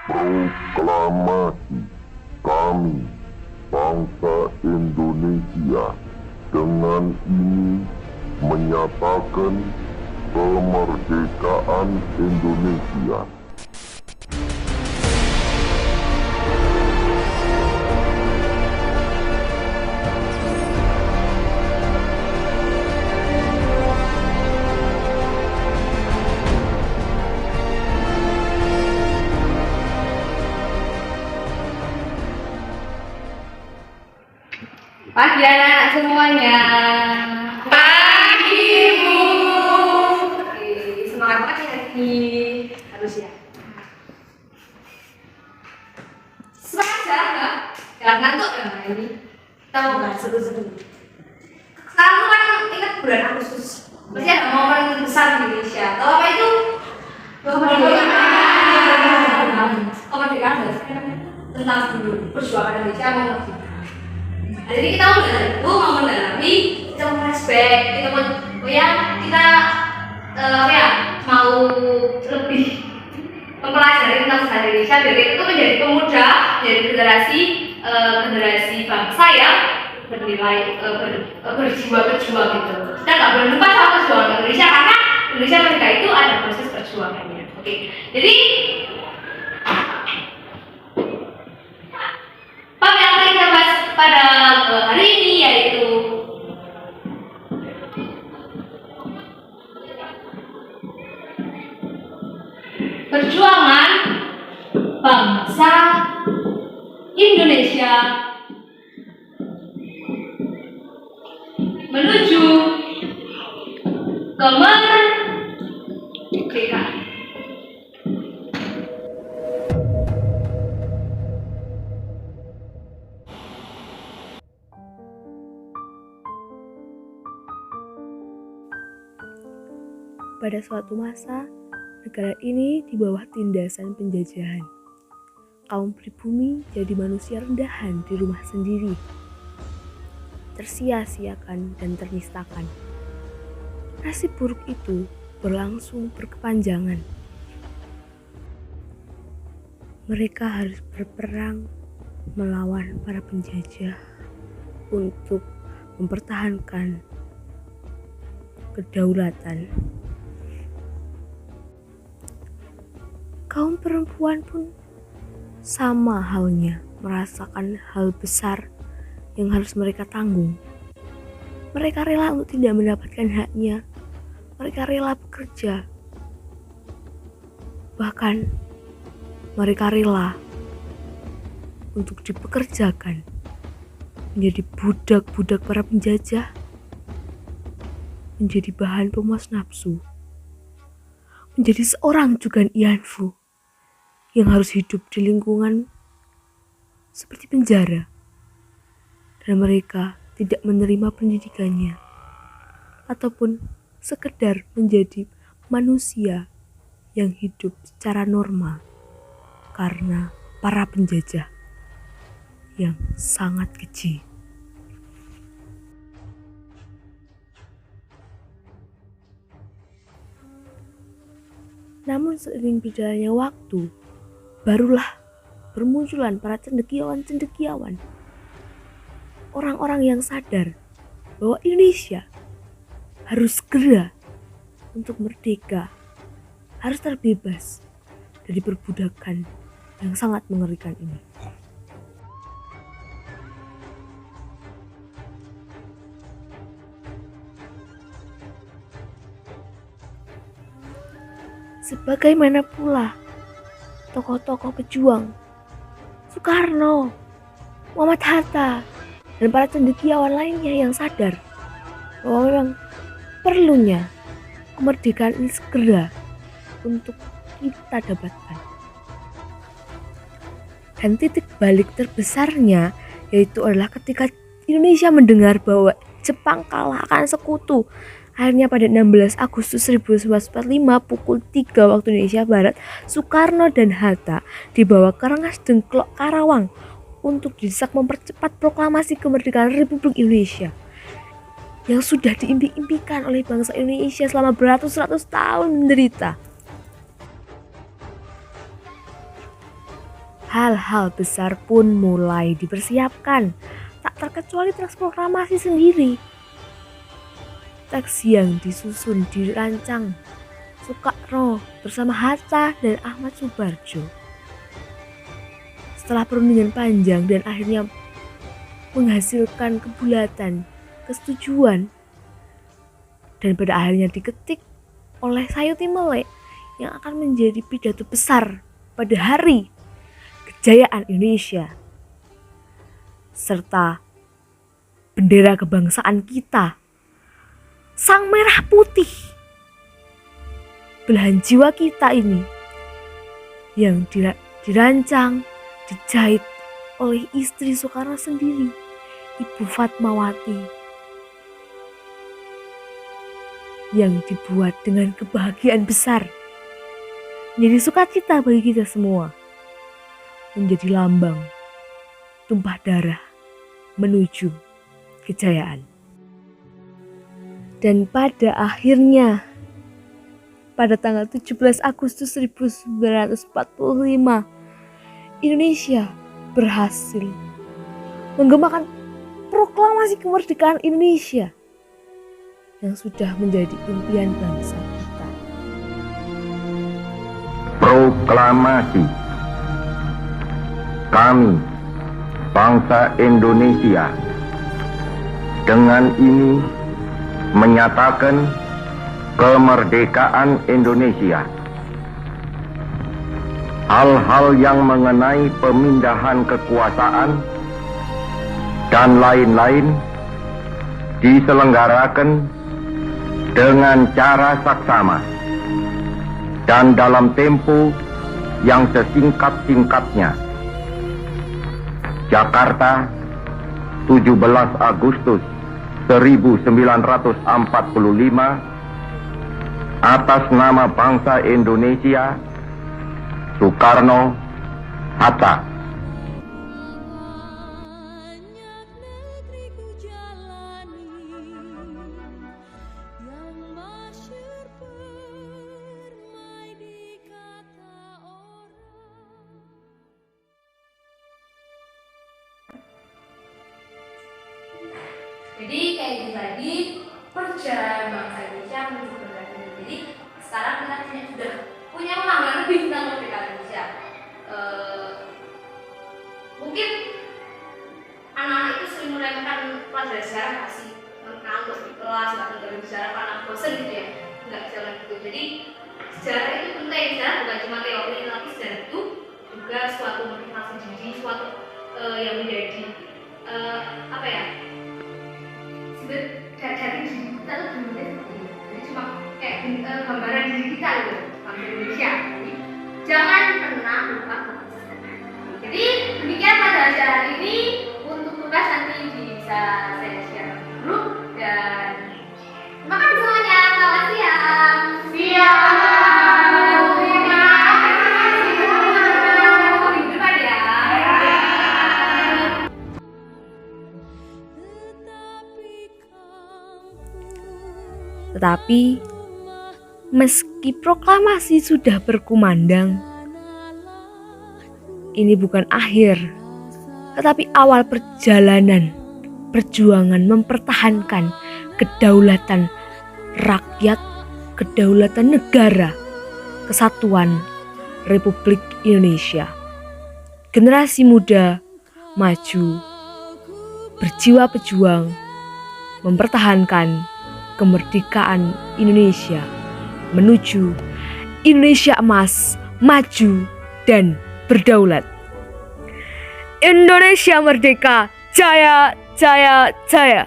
Proklamasi kami, bangsa Indonesia, dengan ini menyatakan kemerdekaan Indonesia. Pagi anak-anak semuanya. Pagi, Bu. Oke, semangat pagi hari ini. Harus ya. Semangat nggak? Jangan ngantuk ya hari ini. Kita mau bahas seru-seru. Sekarang tuh kan ingat bulan Agustus. Pasti ada momen besar di Indonesia. Tahu apa itu? Kemerdekaan tentang perjuangan Indonesia mau ngerti. Nah, jadi kita mau mendalami, kita mau flashback, kita mau lebih mempelajari tentang sejarah Indonesia biar kita itu menjadi pemuda dari generasi bangsa yang bernilai berjiwa berjuang gitu. Kita nggak boleh lupa sama perjuangan Indonesia karena Indonesia mereka itu ada proses perjuangannya. Oke, jadi Pak yang akan kita bahas pada hari ini yaitu perjuangan bangsa Indonesia menuju kemerdekaan. Pada suatu masa, negara ini di bawah tindasan penjajahan. Kaum pribumi jadi manusia rendahan di rumah sendiri, tersia-siakan dan ternistakan. Nasib buruk itu berlangsung berkepanjangan. Mereka harus berperang melawan para penjajah untuk mempertahankan kedaulatan. Kaum perempuan pun sama halnya merasakan hal besar yang harus mereka tanggung. Mereka rela untuk tidak mendapatkan haknya. Mereka rela bekerja. Bahkan mereka rela untuk dipekerjakan menjadi budak-budak para penjajah, menjadi bahan pemuas nafsu, menjadi seorang Jugan Ianfu yang harus hidup di lingkungan seperti penjara, dan mereka tidak menerima pendidikannya ataupun sekedar menjadi manusia yang hidup secara normal karena para penjajah yang sangat keji. Namun seiring berjalannya waktu, barulah bermunculan para cendekiawan-cendekiawan. Orang-orang yang sadar bahwa Indonesia harus segera untuk merdeka, harus terbebas dari perbudakan yang sangat mengerikan ini. Sebagaimana pula tokoh-tokoh pejuang Soekarno, Muhammad Hatta, dan para cendekiawan lainnya yang sadar bahwa memang perlunya kemerdekaan ini segera untuk kita dapatkan. Dan titik balik terbesarnya yaitu adalah ketika Indonesia mendengar bahwa Jepang kalah akan sekutu. Akhirnya pada 16 Agustus 1945 pukul 3 waktu Indonesia Barat, Soekarno dan Hatta dibawa ke Rengas Dengklok, Karawang untuk didesak mempercepat proklamasi kemerdekaan Republik Indonesia yang sudah diimpi-impikan oleh bangsa Indonesia selama beratus-ratus tahun menderita. hal-hal besar pun mulai dipersiapkan, tak terkecuali teks proklamasi sendiri. Teks yang disusun dirancang Soekarno bersama Hatta dan Ahmad Subarjo. Setelah perundingan panjang dan akhirnya menghasilkan kebulatan, kesetujuan, dan pada akhirnya diketik oleh Sayuti Melek yang akan menjadi pidato besar pada hari kejayaan Indonesia serta bendera kebangsaan kita, sang merah putih, belahan jiwa kita ini yang dirancang, dijahit oleh istri Soekarno sendiri, Ibu Fatmawati, yang dibuat dengan kebahagiaan besar, menjadi sukacita bagi kita semua, menjadi lambang tumpah darah menuju kejayaan. Dan pada akhirnya, pada tanggal 17 Agustus 1945, Indonesia berhasil menggemakan proklamasi kemerdekaan Indonesia yang sudah menjadi impian bangsa kita. Proklamasi. Kami, bangsa Indonesia, dengan ini menyatakan kemerdekaan Indonesia. Hal-hal yang mengenai pemindahan kekuasaan dan lain-lain diselenggarakan dengan cara saksama dan dalam tempo yang sesingkat-singkatnya. Jakarta, 17 Agustus 1945, atas nama bangsa Indonesia, Soekarno, Hatta. Jadi kayak gitu tadi perjalanan bangsa Indonesia menuju kemerdekaan. Jadi sekarang kita sudah punya pemahaman lebih tentang kemerdekaan Indonesia. Mungkin anak-anak itu sering meremehkan pelajaran sejarah, masih ngantuk di kelas, nggak dengerin sejarah karena bosan gitu ya, nggak jalan gitu. Jadi sejarah itu penting, sejarah bukan cuma teori, tapi sejarah itu juga suatu motivasi diri, suatu yang menjadi apa ya? Dari diri kita tuh benar-benar seperti itu. Jadi cuma kayak gambaran diri kita gitu, bangsa Indonesia. Jadi jangan pernah lupa kebersamaan. Jadi demikian pelajaran hari ini. Untuk tugas nanti bisa saya share di grup. Dan terima kasih semuanya. Selamat siang. Siang. Tetapi meski proklamasi sudah berkumandang, ini bukan akhir, tetapi awal perjalanan perjuangan mempertahankan kedaulatan rakyat, kedaulatan negara, kesatuan Republik Indonesia. Generasi muda maju, berjiwa pejuang, mempertahankan kemerdekaan Indonesia menuju Indonesia emas, maju dan berdaulat. Indonesia merdeka, jaya, jaya, jaya.